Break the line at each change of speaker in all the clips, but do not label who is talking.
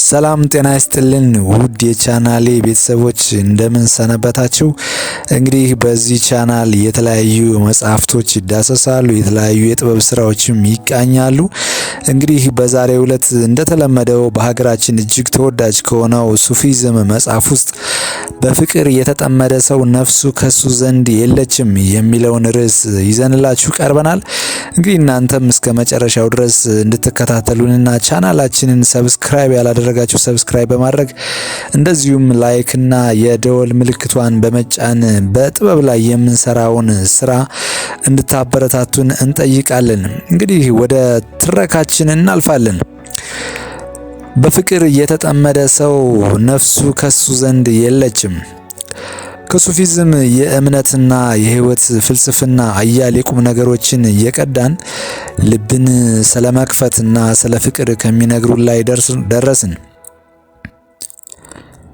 ሰላም ጤና ይስጥልን ውድ የቻናሌ ቤተሰቦች እንደምን ሰነበታችሁ። እንግዲህ በዚህ ቻናል የተለያዩ መጽሐፍቶች ይዳሰሳሉ፣ የተለያዩ የጥበብ ስራዎችም ይቃኛሉ። እንግዲህ በዛሬው ዕለት እንደተለመደው በሀገራችን እጅግ ተወዳጅ ከሆነው ሱፊዝም መጽሐፍ ውስጥ በፍቅር የተጠመደ ሰው ነፍሱ ከሱ ዘንድ የለችም የሚለውን ርዕስ ይዘንላችሁ ቀርበናል። እንግዲህ እናንተም እስከ መጨረሻው ድረስ እንድትከታተሉንና ቻናላችንን ሰብስክራይብ ያላደረጋችሁ ሰብስክራይብ በማድረግ እንደዚሁም ላይክ እና የደወል ምልክቷን በመጫን በጥበብ ላይ የምንሰራውን ስራ እንድታበረታቱን እንጠይቃለን። እንግዲህ ወደ ትረካችን እናልፋለን። በፍቅር የተጠመደ ሰው ነፍሱ ከሱ ዘንድ የለችም። ከሱፊዝም የእምነትና የህይወት ፍልስፍና አያሌ ቁም ነገሮችን እየቀዳን ልብን ስለመክፈትና ስለ ፍቅር ከሚነግሩን ላይ ደረስን።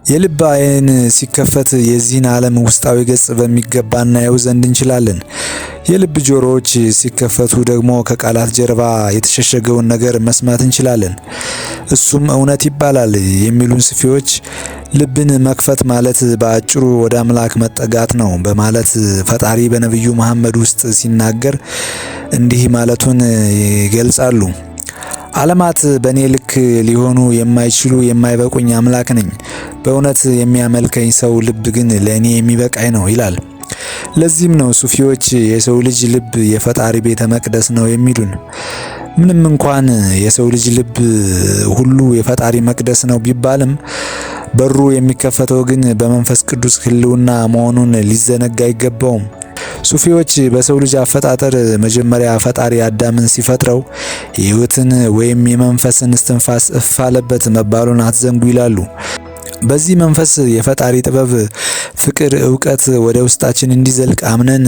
የልብ አይን ሲከፈት የዚህን ዓለም ውስጣዊ ገጽ በሚገባ እናየው ዘንድ እንችላለን። የልብ ጆሮዎች ሲከፈቱ ደግሞ ከቃላት ጀርባ የተሸሸገውን ነገር መስማት እንችላለን። እሱም እውነት ይባላል የሚሉን ሱፊዎች ልብን መክፈት ማለት በአጭሩ ወደ አምላክ መጠጋት ነው በማለት ፈጣሪ በነብዩ መሐመድ ውስጥ ሲናገር እንዲህ ማለቱን ይገልጻሉ። ዓለማት በእኔ ልክ ሊሆኑ የማይችሉ የማይበቁኝ አምላክ ነኝ። በእውነት የሚያመልከኝ ሰው ልብ ግን ለእኔ የሚበቃኝ ነው ይላል። ለዚህም ነው ሱፊዎች የሰው ልጅ ልብ የፈጣሪ ቤተ መቅደስ ነው የሚሉን። ምንም እንኳን የሰው ልጅ ልብ ሁሉ የፈጣሪ መቅደስ ነው ቢባልም በሩ የሚከፈተው ግን በመንፈስ ቅዱስ ሕልውና መሆኑን ሊዘነጋ አይገባውም። ሱፊዎች በሰው ልጅ አፈጣጠር መጀመሪያ ፈጣሪ አዳምን ሲፈጥረው የሕይወትን ወይም የመንፈስን እስትንፋስ እፍ አለበት መባሉን አትዘንጉ ይላሉ። በዚህ መንፈስ የፈጣሪ ጥበብ፣ ፍቅር፣ ዕውቀት ወደ ውስጣችን እንዲዘልቅ አምነን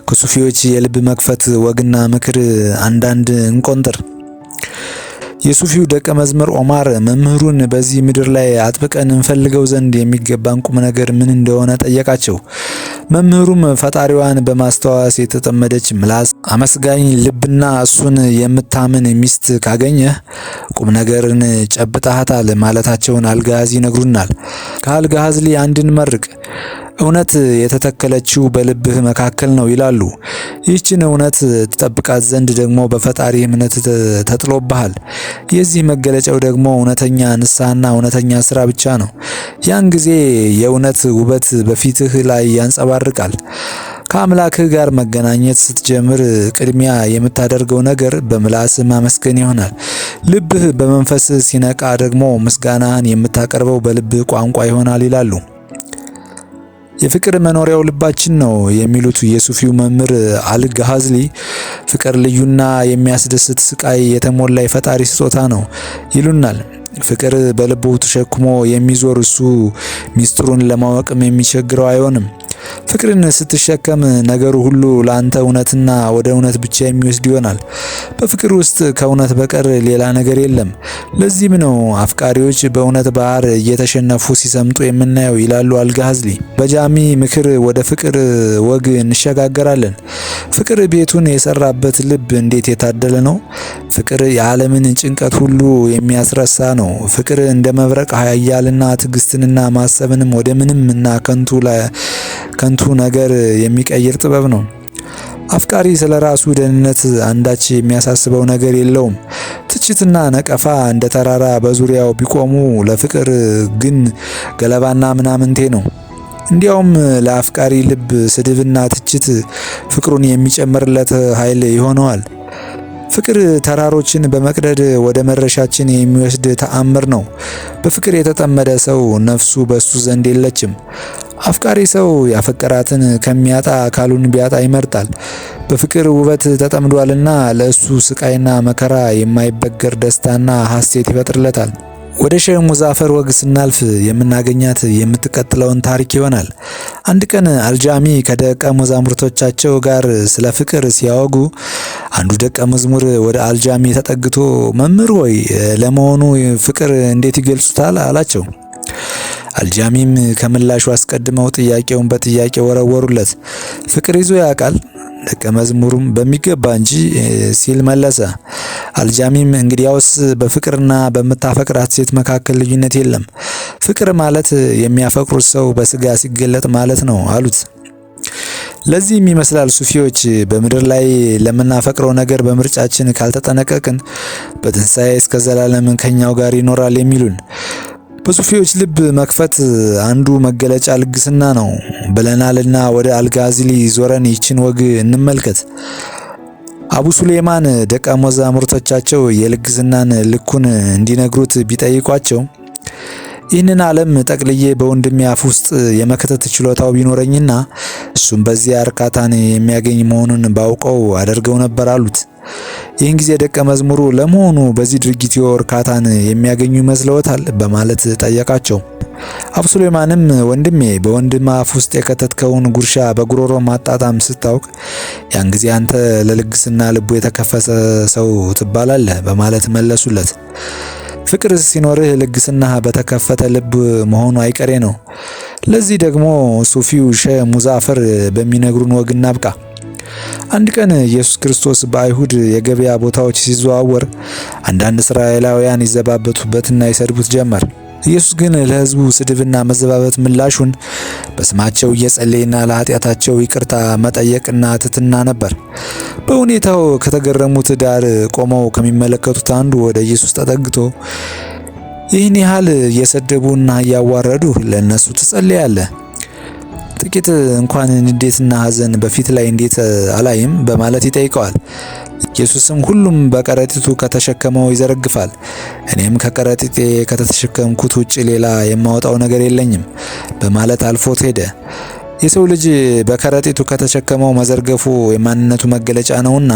ከሱፊዎች የልብ መክፈት ወግና ምክር አንዳንድ እንቆንጥር። የሱፊው ደቀ መዝሙር ኦማር መምህሩን በዚህ ምድር ላይ አጥብቀን እንፈልገው ዘንድ የሚገባን ቁም ነገር ምን እንደሆነ ጠየቃቸው። መምህሩም ፈጣሪዋን በማስተዋወስ የተጠመደች ምላስ፣ አመስጋኝ ልብና እሱን የምታምን ሚስት ካገኘህ ቁም ነገርን ጨብጣሃታል ማለታቸውን አልጋዚ ይነግሩናል። ከአልጋዝሊ አንድን መርቅ፣ እውነት የተተከለችው በልብህ መካከል ነው ይላሉ። ይህችን እውነት ትጠብቃት ዘንድ ደግሞ በፈጣሪ እምነት ተጥሎብሃል። የዚህ መገለጫው ደግሞ እውነተኛ ንስሐና እውነተኛ ስራ ብቻ ነው። ያን ጊዜ የእውነት ውበት በፊትህ ላይ ያንጸባርቃል። ከአምላክህ ጋር መገናኘት ስትጀምር ቅድሚያ የምታደርገው ነገር በምላስ ማመስገን ይሆናል። ልብህ በመንፈስ ሲነቃ ደግሞ ምስጋናን የምታቀርበው በልብህ ቋንቋ ይሆናል ይላሉ። የፍቅር መኖሪያው ልባችን ነው የሚሉት የሱፊው መምህር አልጋዝሊ ፍቅር ልዩና የሚያስደስት ስቃይ የተሞላ የፈጣሪ ስጦታ ነው ይሉናል። ፍቅር በልቡ ተሸክሞ የሚዞር እሱ ሚስጥሩን ለማወቅም የሚቸግረው አይሆንም። ፍቅርን ስትሸከም ነገሩ ሁሉ ለአንተ እውነትና ወደ እውነት ብቻ የሚወስድ ይሆናል። በፍቅር ውስጥ ከእውነት በቀር ሌላ ነገር የለም። ለዚህም ነው አፍቃሪዎች በእውነት ባህር እየተሸነፉ ሲሰምጡ የምናየው ይላሉ አልጋዝሊ። በጃሚ ምክር ወደ ፍቅር ወግ እንሸጋገራለን። ፍቅር ቤቱን የሰራበት ልብ እንዴት የታደለ ነው! ፍቅር የዓለምን ጭንቀት ሁሉ የሚያስረሳ ነው። ፍቅር እንደ መብረቅ ኃያልና ትዕግስትንና ማሰብንም ወደ ምንም እና ከንቱ ነገር የሚቀይር ጥበብ ነው። አፍቃሪ ስለ ራሱ ደህንነት አንዳች የሚያሳስበው ነገር የለውም። ትችትና ነቀፋ እንደ ተራራ በዙሪያው ቢቆሙ ለፍቅር ግን ገለባና ምናምንቴ ነው። እንዲያውም ለአፍቃሪ ልብ ስድብና ትችት ፍቅሩን የሚጨምርለት ኃይል ይሆነዋል። ፍቅር ተራሮችን በመቅደድ ወደ መድረሻችን የሚወስድ ተአምር ነው። በፍቅር የተጠመደ ሰው ነፍሱ በሱ ዘንድ የለችም። አፍቃሪ ሰው ያፈቀራትን ከሚያጣ አካሉን ቢያጣ ይመርጣል። በፍቅር ውበት ተጠምዷልና ለእሱ ስቃይና መከራ የማይበገር ደስታና ሐሴት ይፈጥርለታል። ወደ ሼህ ሙዛፈር ወግ ስናልፍ የምናገኛት የምትቀጥለውን ታሪክ ይሆናል። አንድ ቀን አልጃሚ ከደቀ መዛሙርቶቻቸው ጋር ስለ ፍቅር ሲያወጉ አንዱ ደቀ መዝሙር ወደ አልጃሚ ተጠግቶ መምህር ሆይ ለመሆኑ ፍቅር እንዴት ይገልጹታል አላቸው። አልጃሚም ከምላሹ አስቀድመው ጥያቄውን በጥያቄ ወረወሩለት። ፍቅር ይዞ ያውቃል ደቀ መዝሙሩም በሚገባ እንጂ ሲል መለሰ። አልጃሚም እንግዲያውስ በፍቅርና በምታፈቅራት ሴት መካከል ልዩነት የለም፣ ፍቅር ማለት የሚያፈቅሩት ሰው በስጋ ሲገለጥ ማለት ነው አሉት። ለዚህም ይመስላል ሱፊዎች በምድር ላይ ለምናፈቅረው ነገር በምርጫችን ካልተጠነቀቅን በትንሣኤ እስከ ዘላለም ከኛው ጋር ይኖራል የሚሉን። በሱፊዎች ልብ መክፈት አንዱ መገለጫ ልግስና ነው ብለናልና ወደ አልጋዚሊ ዞረን ይችን ወግ እንመልከት። አቡ ሱሌማን ደቀ መዛሙርቶቻቸው የልግስናን ልኩን እንዲነግሩት ቢጠይቋቸው ይህንን ዓለም ጠቅልዬ በወንድሜ አፍ ውስጥ የመክተት ችሎታው ቢኖረኝና እሱም በዚያ እርካታን የሚያገኝ መሆኑን ባውቀው አደርገው ነበር አሉት። ይህን ጊዜ ደቀ መዝሙሩ ለመሆኑ በዚህ ድርጊትዎ እርካታን የሚያገኙ ይመስለዎታል በማለት ጠየቃቸው። አቡ ሱሌማንም ወንድሜ በወንድም አፍ ውስጥ የከተትከውን ጉርሻ በጉሮሮ ማጣጣም ስታውቅ ያን ጊዜ አንተ ለልግስና ልቡ የተከፈተ ሰው ትባላለህ በማለት መለሱለት። ፍቅር ሲኖርህ ልግስና በተከፈተ ልብ መሆኑ አይቀሬ ነው። ለዚህ ደግሞ ሱፊው ሼህ ሙዛፈር በሚነግሩን ወግ እናብቃ። አንድ ቀን ኢየሱስ ክርስቶስ በአይሁድ የገበያ ቦታዎች ሲዘዋወር አንዳንድ እስራኤላውያን ይዘባበቱበትና ይሰድቡት ጀመር። ኢየሱስ ግን ለሕዝቡ ስድብና መዘባበት ምላሹን በስማቸው እየጸለየና ለኃጢአታቸው ይቅርታ መጠየቅና ትሕትና ነበር። በሁኔታው ከተገረሙት ዳር ቆመው ከሚመለከቱት አንዱ ወደ ኢየሱስ ተጠግቶ ይህን ያህል እየሰደቡና እያዋረዱ ለእነሱ ትጸልያለህ? ጥቂት እንኳን ንዴትና ሐዘን በፊት ላይ እንዴት አላይም? በማለት ይጠይቀዋል። ኢየሱስም ሁሉም በከረጢቱ ከተሸከመው ይዘረግፋል፣ እኔም ከከረጢቴ ከተሸከምኩት ውጭ ሌላ የማወጣው ነገር የለኝም በማለት አልፎት ሄደ። የሰው ልጅ በከረጢቱ ከተሸከመው መዘርገፉ የማንነቱ መገለጫ ነውና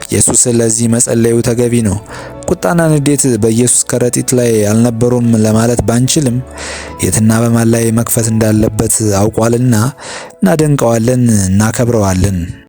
ኢየሱስ ለዚህ መጸለዩ ተገቢ ነው። ቁጣና ንዴት በኢየሱስ ከረጢት ላይ አልነበሩም ለማለት ባንችልም የትና በማን ላይ መክፈት እንዳለበት አውቋልና እናደንቀዋለን፣ እናከብረዋለን።